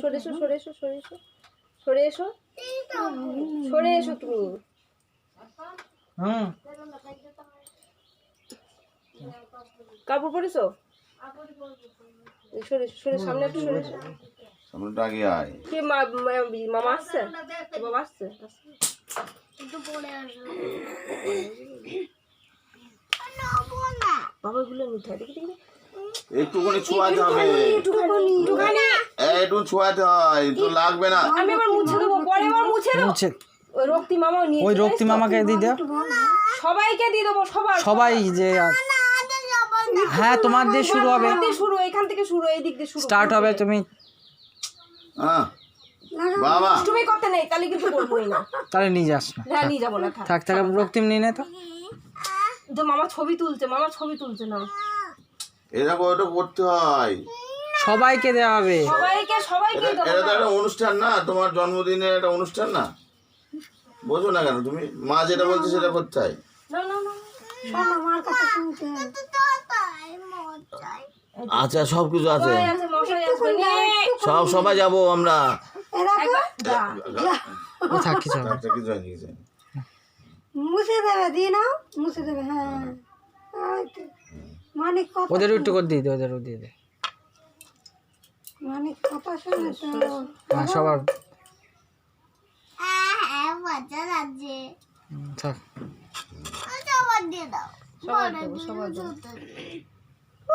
সরে এসো সরে এসো সরে এসো সরে এসো সরে এসো তুমি। কাপড় পরেছো? সরে এসো সরে সামনে একটু সরে এসো। সামনেটা আগে আয়। কে মামা আসছে? বাবা আসছে? বাবা গুলো নিতে হয় দেখি দেখি একটুখানি ছোঁয়াতে হবে, একটু ছোঁয়াতে হয়, তো লাগবে না। আমি আবার মুছে দেবো, পরে আবার মুছে দেবো। ওই রক্তি মামাও নিয়ে, ওই রক্তি মামাকে দিয়ে দাও, সবাইকে দিয়ে দেবো, সবাই যে হ্যাঁ তোমার দিয়ে শুরু হবে, শুরু এখান থেকে শুরু, এই দিক দিয়ে শুরু স্টার্ট হবে। তুমি বাবা তুমি করতে নেই তাহলে কিন্তু করবোই না, তাহলে নিয়ে যাস না, হ্যাঁ নিয়ে যাবো না, থাক থাক রক্তিম নিয়ে নে। তো মামা ছবি তুলছে, মামা ছবি তুলছে না, এরকম ওটা করতে হয়, সবাইকে দেওয়া হবে, সবাইকে সবাইকে দেবো। এটা তো একটা অনুষ্ঠান না, তোমার জন্মদিনের একটা অনুষ্ঠান না, বোঝো না কেন তুমি? মা যেটা বলছে সেটা করতে হয়। না না না আমার কথা শুনতে আচ্ছা সব কিছু আছে, মশাই আসবে না, সবাই যাবো আমরা। থাক কিছু হবে। আচ্ছা, কিছু হয়নি, কিছু হয়নি। মুছে দেবে, দিয়ে নাও, মুছে দেবে। হ্যাঁ মানিক কথা, ওদের একটু করে দিয়ে দে, ওদেরও দিয়ে দে। মানিক কথা শুনে তো হ্যাঁ সবার মজা লাগছে। থাক। সবার দিয়ে দাও, সবার দেবো, সবার দেবো।